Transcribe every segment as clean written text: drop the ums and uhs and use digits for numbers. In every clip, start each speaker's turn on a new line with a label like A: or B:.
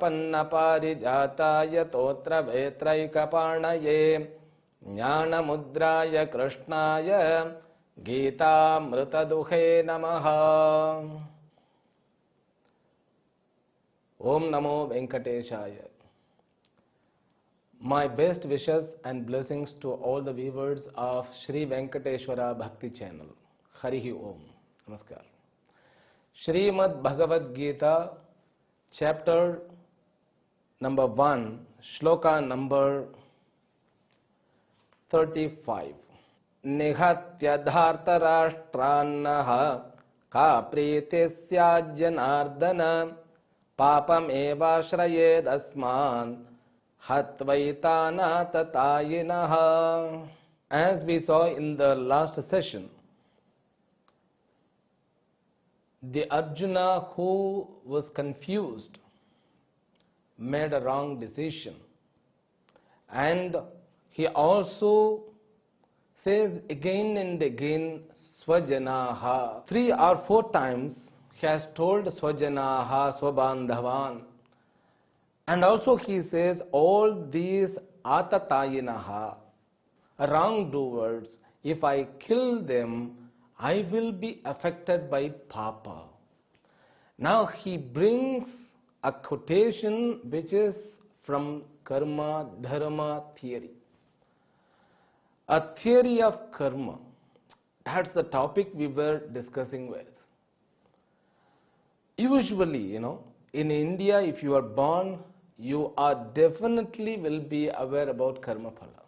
A: prapanna parijataya totra vetraikaparnaye jnanamudraya krishnaya Gita Mritaduhe Namaha. Om Namo Venkateshaya. My best wishes and blessings to all the viewers of Sri Venkateshwara Bhakti channel. Harihi Om. Namaskar. Srimad Bhagavad Gita, chapter number 1, shloka number 35. Nihatya dhartarashtranaha ka priti syajjanardana papam eva shrayed asman hatvaitana tatayinaha. As we saw in the last session, the Arjuna who was confused made a wrong decision, and he also says again and again Swajanaha. 3 or 4 times he has told Swajanaha, Swabandhavan. And also he says all these Atatayinaha, wrongdoers, if I kill them, I will be affected by Papa. Now he brings a quotation which is from Karma Dharma theory. A theory of karma. That's the topic we were discussing with. Usually, in India, if you are born, you are definitely will be aware about karma phala.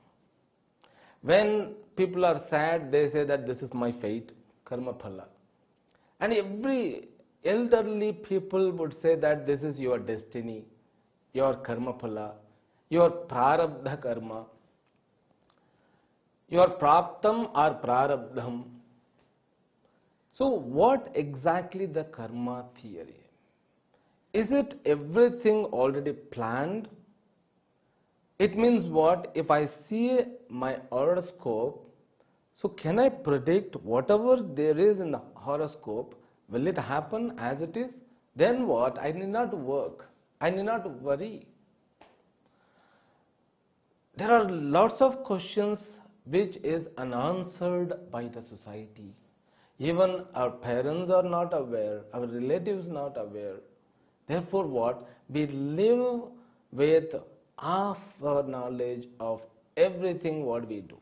A: When people are sad, they say that this is my fate, karma phala. And every elderly people would say that this is your destiny, your karma phala, your prarabdha karma. Your praptam or prarabdham. So what exactly the karma theory? Is it everything already planned? It means what? If I see my horoscope, so can I predict whatever there is in the horoscope, will it happen as it is? Then what? I need not work. I need not worry. There are lots of questions which is unanswered by the society. Even our parents are not aware, our relatives not aware. Therefore what? We live with half our knowledge of everything what we do.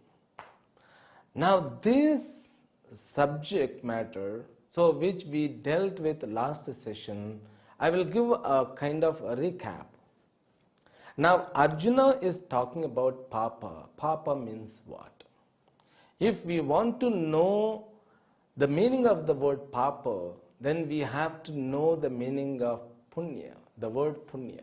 A: Now this subject matter, so which we dealt with last session, I will give a kind of a recap. Now Arjuna is talking about Papa. Papa means what? If we want to know the meaning of the word Papa, then we have to know the meaning of Punya, the word Punya.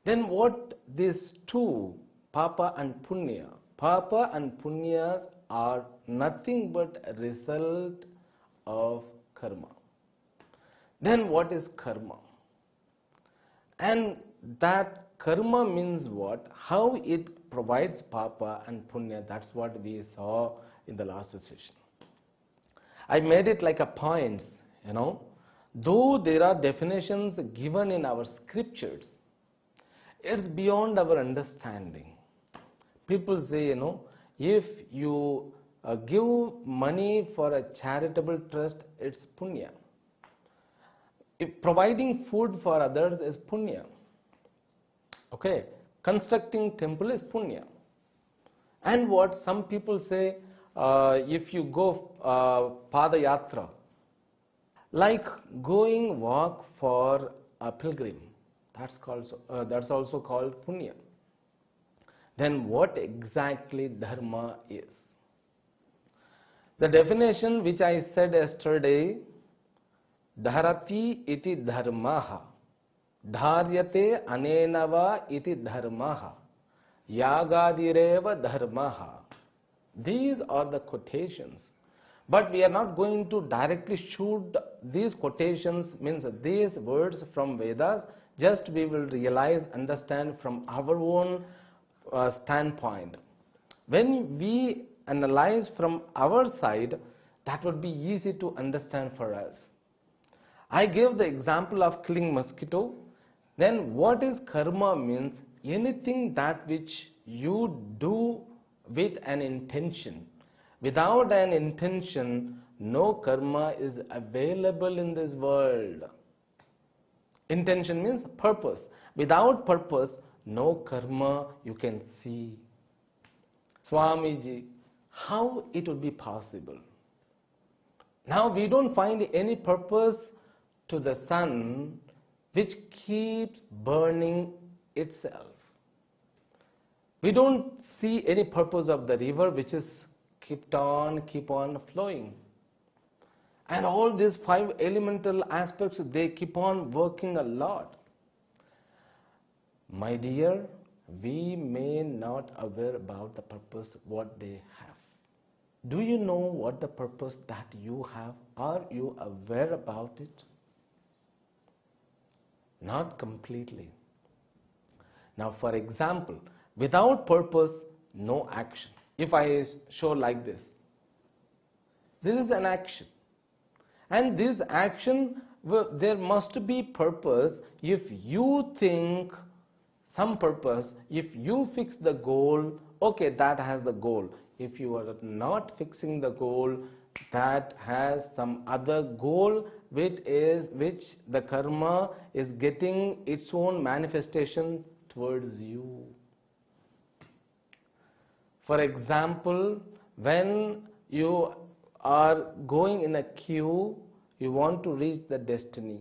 A: Then what these two, Papa and Punya? Papa and Punyas are nothing but a result of karma. Then what is karma? And that karma means what? How it provides Papa and Punya. That's what we saw in the last session. I made it like a points, Though there are definitions given in our scriptures, it's beyond our understanding. People say, if you give money for a charitable trust, it's Punya. If providing food for others is Punya. Okay, constructing temple is Punya. And what some people say, if you go Padayatra, like going walk for a pilgrim, that's also called Punya. Then what exactly dharma is? The definition which I said yesterday, dharati iti dharmaha, dharyate anenava iti dharmaha, yagadireva dharmaha. These are the quotations. But we are not going to directly shoot these quotations, means these words from Vedas, just we will realize, understand from our own standpoint. When we analyze from our side, that would be easy to understand for us. I gave the example of killing mosquito. Then what is karma means? Anything that which you do with an intention. Without an intention, no karma is available in this world. Intention means purpose. Without purpose, no karma you can see. Swamiji, how it would be possible? Now we don't find any purpose to the sun which keeps burning itself. We don't see any purpose of the river which is keep on flowing. And all these 5 elemental aspects, they keep on working a lot. My dear, we may not aware about the purpose what they have. Do you know what the purpose that you have? Are you aware about it? Not completely. Now, for example, without purpose, no action. If I show like this is an action. And this action, there must be purpose. If you think some purpose, if you fix the goal, okay, that has the goal. If you are not fixing the goal, that has some other goal which the karma is getting its own manifestation towards you. For example, when you are going in a queue, you want to reach the destiny.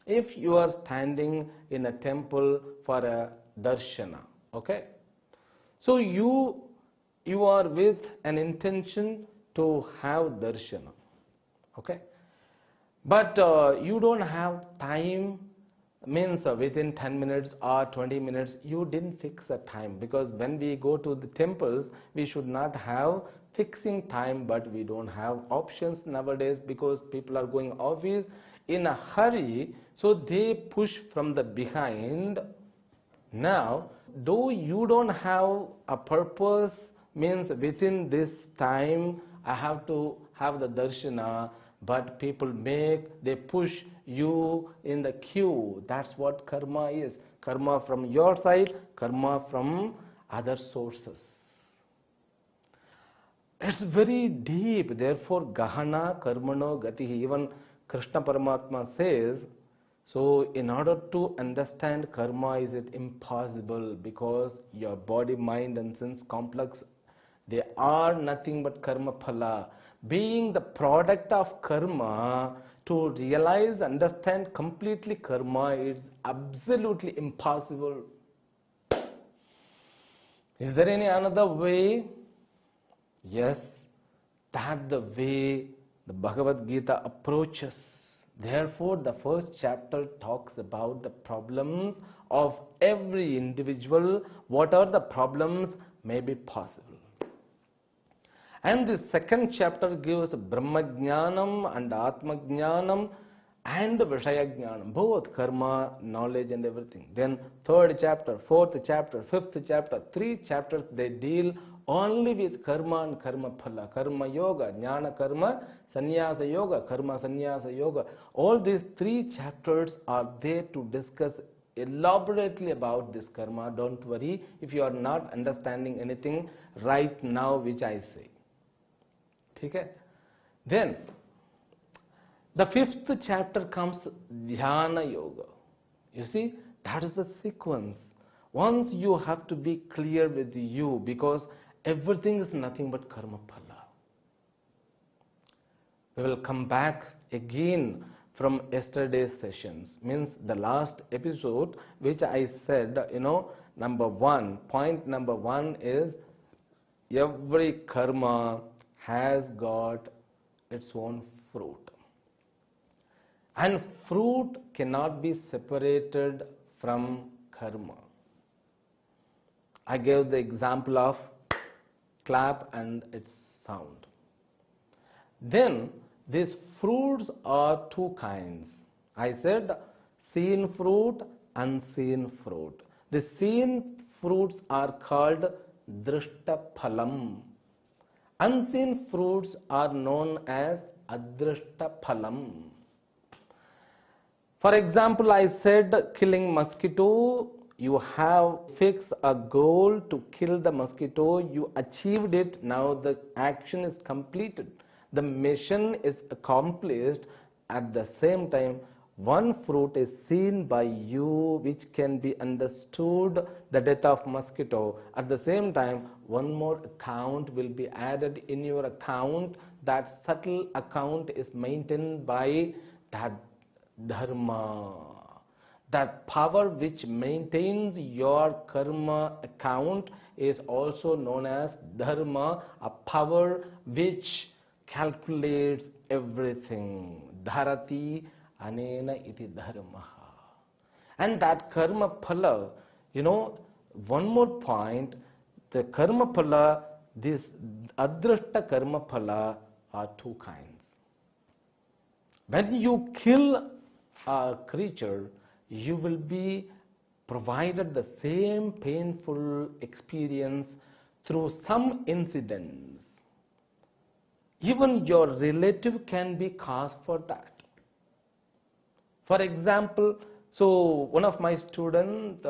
A: If you are standing in a temple for a darshana, okay? So you are with an intention to have darshana, okay? But you don't have time, means within 10 minutes or 20 minutes, you didn't fix a time. Because when we go to the temples, we should not have fixing time, but we don't have options nowadays because people are going office in a hurry, so they push from the behind. Now, though you don't have a purpose, means within this time I have to have the darshana, but people they push you in the queue. That's what karma is. Karma from your side, karma from other sources. It's very deep. Therefore, gahana karmano gatihi. Even Krishna Paramatma says, so in order to understand karma, is it impossible? Because your body, mind and sense complex, they are nothing but karma phala. Being the product of karma, to realize, understand completely karma is absolutely impossible. Is there any another way? Yes, that's the way the Bhagavad Gita approaches. Therefore, the first chapter talks about the problems of every individual, what are the problems may be possible. And the second chapter gives Brahma Jnanam and Atma Jnanam and Vishaya Jnanam, both karma, knowledge and everything. Then third chapter, fourth chapter, fifth chapter, 3 chapters, they deal only with karma and karma phala, karma yoga, jnana karma, sannyasa yoga, karma sannyasa yoga. All these 3 chapters are there to discuss elaborately about this karma. Don't worry if you are not understanding anything right now which I say. Okay? Then the 5th chapter comes dhyana yoga. You see, that is the sequence. Once you have to be clear with you, because everything is nothing but karma phala. We will come back again from yesterday's sessions, means the last episode, which I said, point number 1 is every karma has got its own fruit. And fruit cannot be separated from karma. I gave the example of clap and its sound. Then these fruits are 2 kinds. I said seen fruit, unseen fruit. The seen fruits are called drishta phalam. Unseen fruits are known as adrishta phalam. For example, I said killing mosquito, you have fixed a goal to kill the mosquito, you achieved it, now the action is completed. The mission is accomplished. At the same time, one fruit is seen by you which can be understood, the death of mosquito. At the same time, one more account will be added in your account. That subtle account is maintained by that dharma. That power which maintains your karma account is also known as dharma, a power which calculates everything. Dharati anena iti dharmaha. And that karma phala, one more point, the karma phala, this adrashta karma phala are two kinds. When you kill a creature, you will be provided the same painful experience through some incidents. Even your relative can be cause for that. For example, so one of my students,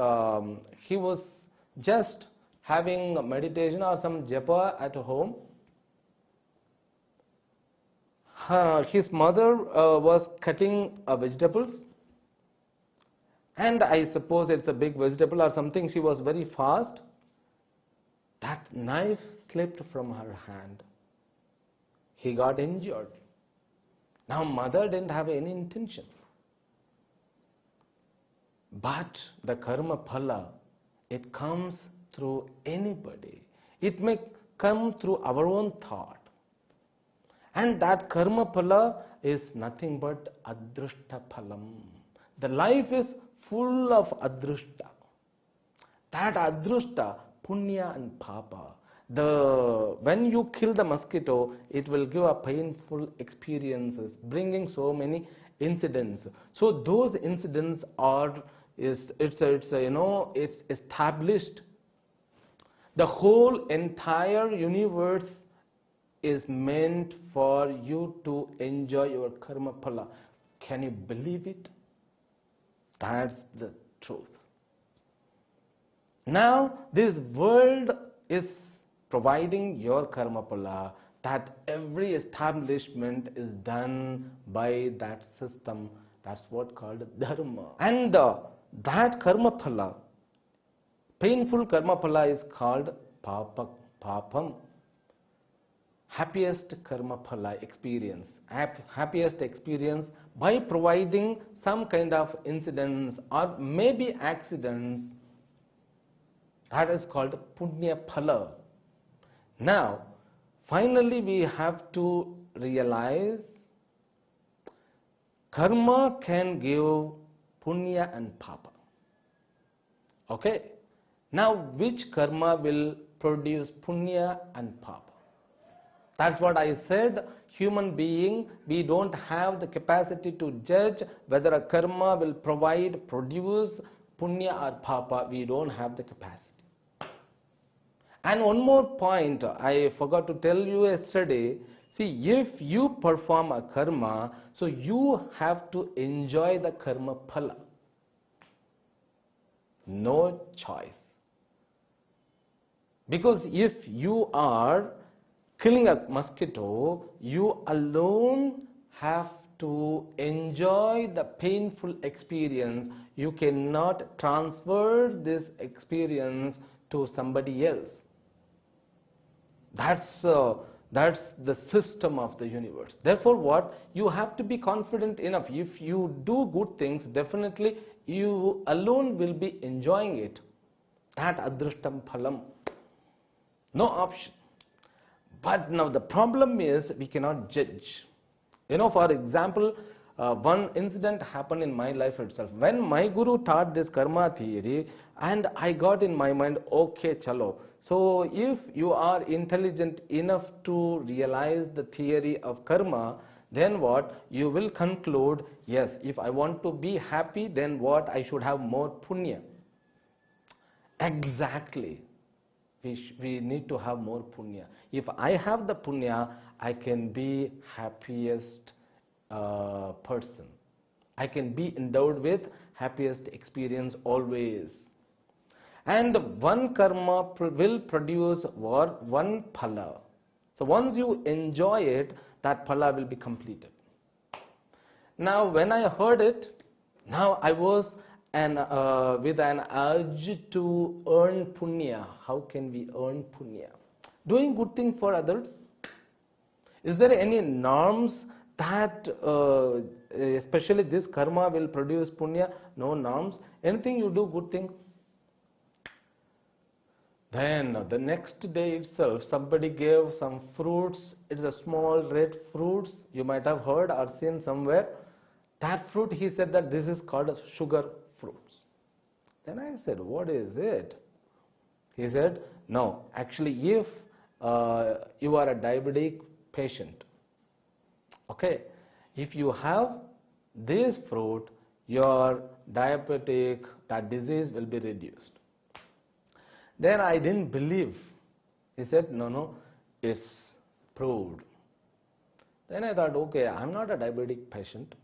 A: he was just having a meditation or some japa at home. His mother was cutting vegetables, and I suppose it's a big vegetable or something. She was very fast. That knife slipped from her hand. He got injured. Now mother didn't have any intention. But the karma phala, it comes through anybody. It may come through our own thought. And that karma phala is nothing but adrushta phalam. The life is full of adrushta. That adrushta, punya and papa. When you kill the mosquito, it will give a painful experiences, bringing so many incidents. So those incidents are it's established. The whole entire universe is meant for you to enjoy your karma phala. Can you believe it? That's the truth. Now this world is providing your karma phala, that every establishment is done by that system. That's what called dharma. And that karma phala, painful karma phala, is called papam. Happiest karma phala experience, happiest experience by providing some kind of incidents or maybe accidents, that is called punya phala. Now, finally we have to realize karma can give punya and papa. Okay? Now, which karma will produce punya and papa? That's what I said. Human being, we don't have the capacity to judge whether a karma will produce punya or papa. We don't have the capacity. And one more point I forgot to tell you yesterday. See, if you perform a karma, so you have to enjoy the karma phala. No choice. Because if you are killing a mosquito, you alone have to enjoy the painful experience. You cannot transfer this experience to somebody else. That's the system of the universe. Therefore, what? You have to be confident enough. If you do good things, definitely you alone will be enjoying it. That adrushtam phalam. No option. But now the problem is we cannot judge. For example, one incident happened in my life itself. When my guru taught this karma theory, and I got in my mind, okay, chalo. So if you are intelligent enough to realize the theory of karma, then what? You will conclude, yes, if I want to be happy, then what? I should have more punya. Exactly. We need to have more punya. If I have the punya, I can be happiest person. I can be endowed with happiest experience always. And one karma will produce one phala. So once you enjoy it, that phala will be completed. Now when I heard it, now I was with an urge to earn punya. How can we earn punya? Doing good thing for others. Is there any norms that especially this karma will produce punya? No norms. Anything you do good thing. Then the next day itself somebody gave some fruits. It's a small red fruits. You might have heard or seen somewhere. That fruit, he said that this is called sugar fruits. Then I said, what is it? He said, no, actually if you are a diabetic patient, okay, if you have this fruit, your diabetic, that disease will be reduced. Then I didn't believe. He said, no, it's proved. Then I thought, okay, I'm not a diabetic patient.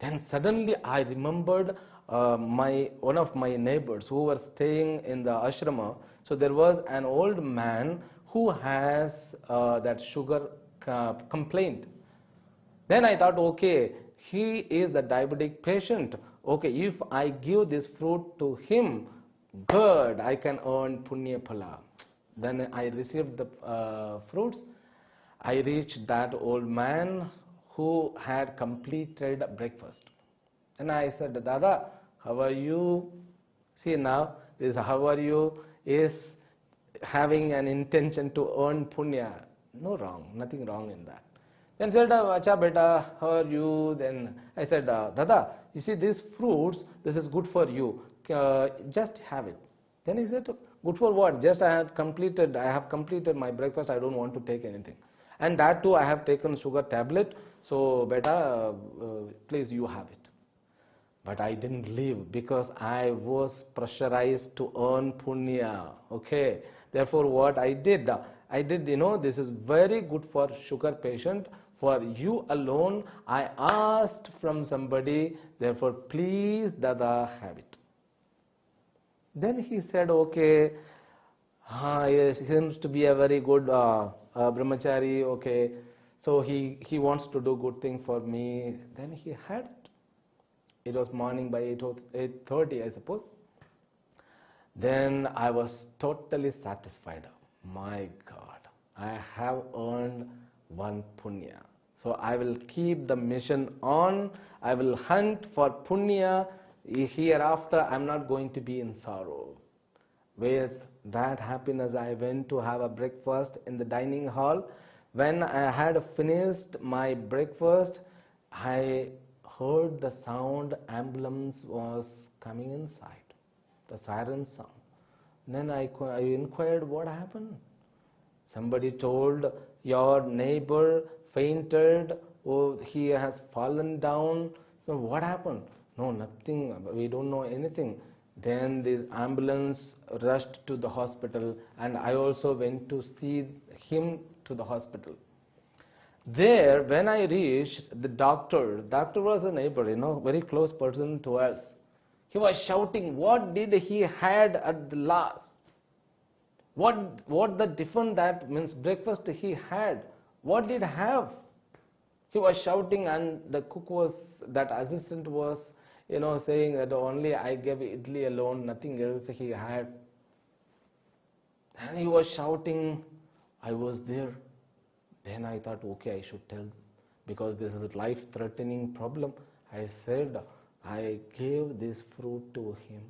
A: Then suddenly I remembered one of my neighbors who were staying in the ashrama. So there was an old man who has that sugar complaint. Then I thought, okay, he is the diabetic patient. Okay, if I give this fruit to him, good, I can earn punya phala. Then I received the fruits. I reached that old man who had completed breakfast. And I said, Dada, how are you? See now, this how are you is having an intention to earn punya. No wrong, nothing wrong in that. Then said, Acha beta, how are you? Then I said, Dada, you see these fruits, this is good for you. Just have it. Then he said, good for what? Just I have completed my breakfast, I don't want to take anything. And that too I have taken sugar tablet, so beta, please you have it. But I didn't leave because I was pressurized to earn punya. Okay. Therefore what I did, this is very good for sugar patient. For you alone, I asked from somebody, therefore please Dada have it. Then he said, okay, he seems to be a very good brahmachari, okay, so he wants to do good thing for me. Then he had it. It was morning by 8:30, I suppose. Then I was totally satisfied. My God, I have earned one punya. So I will keep the mission on. I will hunt for punya. Hereafter, I am not going to be in sorrow. With that happiness, I went to have a breakfast in the dining hall. When I had finished my breakfast, I heard the sound ambulance was coming inside, the siren sound. Then I inquired what happened. Somebody told your neighbor fainted, oh, he has fallen down. So what happened? No, nothing, we don't know anything. Then this ambulance rushed to the hospital and I also went to see him to the hospital. There, when I reached, the doctor was a neighbor, very close person to us. He was shouting, what did he had at the last? What the different that means breakfast he had? What did he have? He was shouting and the cook was, that assistant was, saying that only I gave idli alone, nothing else he had. And he was shouting, I was there. Then I thought, okay, I should tell, because this is a life-threatening problem. I said, I gave this fruit to him.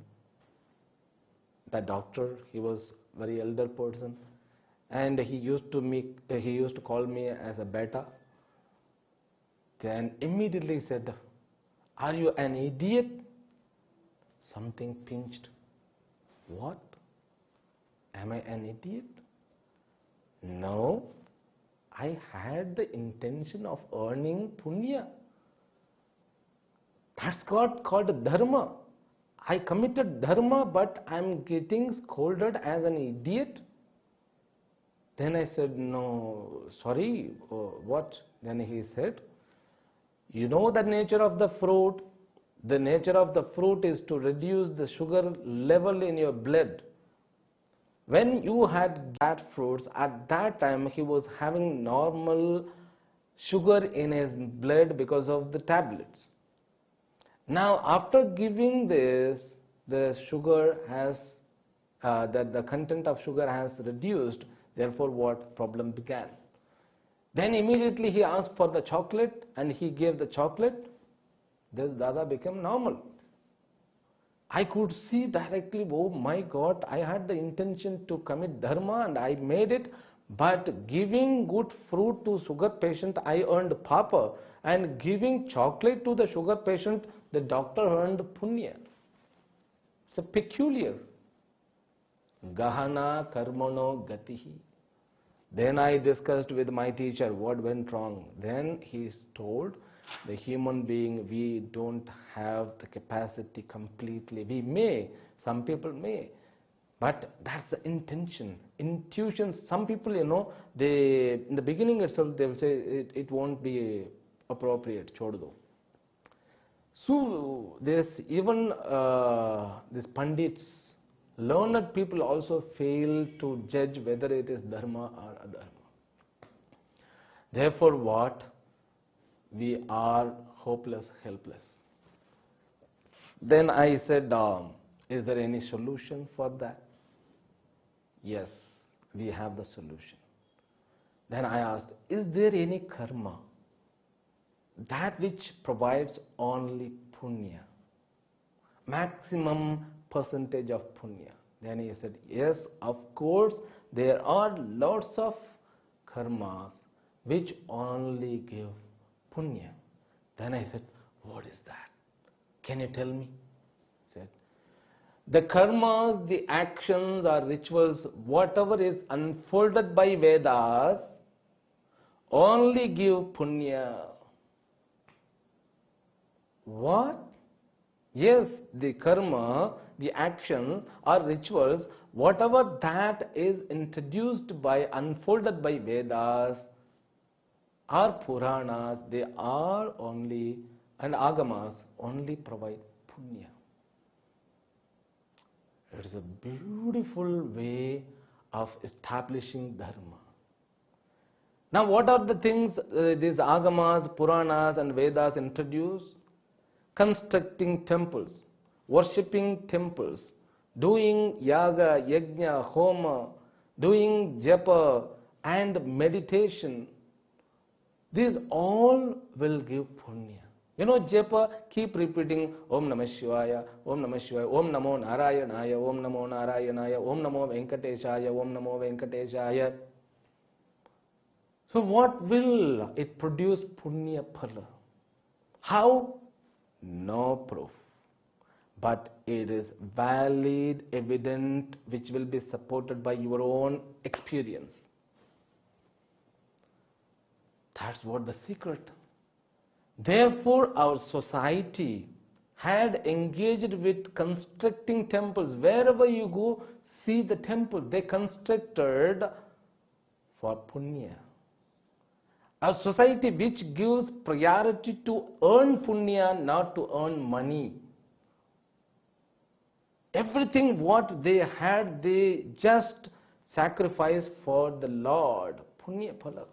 A: The doctor, he was very elder person, and he used to call me as a beta. Then immediately said, are you an idiot? Something pinched. What? Am I an idiot? No. I had the intention of earning punya. That's called dharma. I committed dharma, but I'm getting scolded as an idiot. Then I said, no, sorry, what? Then he said, You know the nature of the fruit. The nature of the fruit is to reduce the sugar level in your blood. When you had that fruits, at that time he was having normal sugar in his blood because of the tablets. Now after giving this, the sugar has, the content of sugar has reduced, therefore what problem began? Then immediately he asked for the chocolate and he gave the chocolate. This Dada became normal. I could see directly, oh my God, I had the intention to commit dharma and I made it, but giving good fruit to sugar patient, I earned papa, and giving chocolate to the sugar patient, the doctor earned punya. It's a peculiar. Gahana karmano gatihi. Then I discussed with my teacher what went wrong. Then he told, the human being, we don't have the capacity completely. We may, some people may, but that's the intention, intuition. Some people, they in the beginning itself they will say it won't be appropriate. Chod do. So there's even these pandits, learned people also fail to judge whether it is dharma or adharma. Therefore, what? We are hopeless, helpless. Then I said, is there any solution for that? Yes, we have the solution. Then I asked, is there any karma? That which provides only punya, maximum percentage of punya. Then he said, yes, of course, there are lots of karmas which only give punya. Then I said, what is that? Can you tell me? He said, the karmas, the actions or rituals, whatever is unfolded by Vedas, only give punya. What? Yes, the karma, the actions or rituals, whatever that is introduced by, unfolded by Vedas or Puranas, they are only, and Agamas only provide punya. It is a beautiful way of establishing dharma. Now what are the things these Agamas, Puranas and Vedas introduce? Constructing temples, worshipping temples, doing yaga, yajna, homa, doing japa and meditation. These all will give punya. Japa, keep repeating Om Namah Shivaya, Om Namah Shivaya, Om Namo Narayanaya, Om Namo Narayanaya, Om Namo Venkateshaya, Om Namo Venkateshaya. So what will it produce punya phala? How? No proof. But it is valid, evident, which will be supported by your own experience. That's what the secret. Therefore, our society had engaged with constructing temples. Wherever you go, see the temple. They constructed for punya. A society which gives priority to earn punya, not to earn money. Everything what they had, they just sacrificed for the Lord. Punya phala.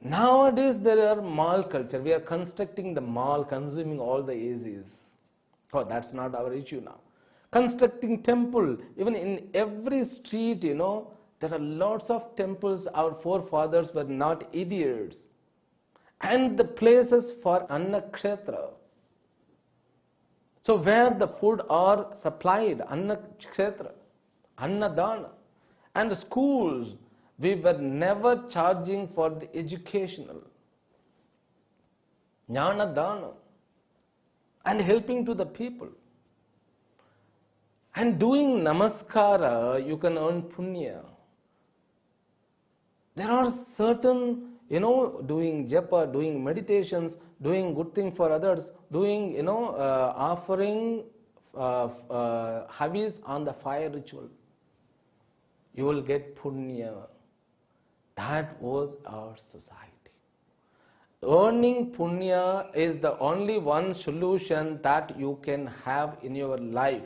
A: Nowadays there are mall culture. We are constructing the mall, consuming all the ACs. Oh, that's not our issue now. Constructing temple, even in every street, there are lots of temples. Our forefathers were not idiots. And the places for Annakshetra. So where the food are supplied, Annakshetra, Annadana. And the schools, we were never charging for the educational. Jnanadana. And helping to the people. And doing namaskara, you can earn punya. There are certain, doing japa, doing meditations, doing good thing for others, doing, offering havis on the fire ritual. You will get punya. That was our society. Earning punya is the only one solution that you can have in your life.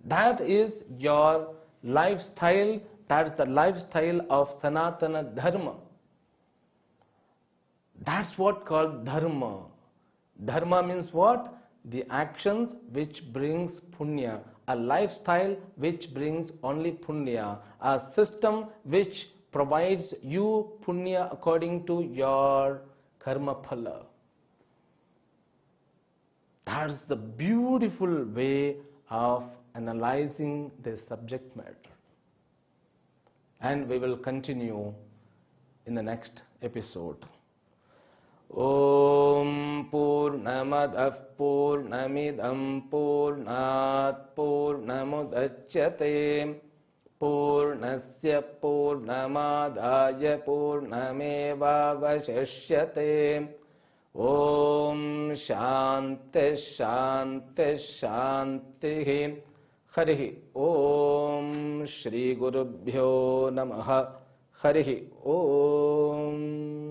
A: That is your lifestyle, that's the lifestyle of Sanatana Dharma. That's what called Dharma. Dharma means what? The actions which brings punya, a lifestyle which brings only punya, a system which provides you punya according to your karma phala. That's the beautiful way of analyzing this subject matter. And we will continue in the next episode. Om Purnamadah Purnamidam Purnat Purnamudachyate Purnasya Purnamadaya Purnamevavashishyate. Om Shanti Shanti Shanti. Harihi Om Shri Gurubhyo Namaha. Harihi Om.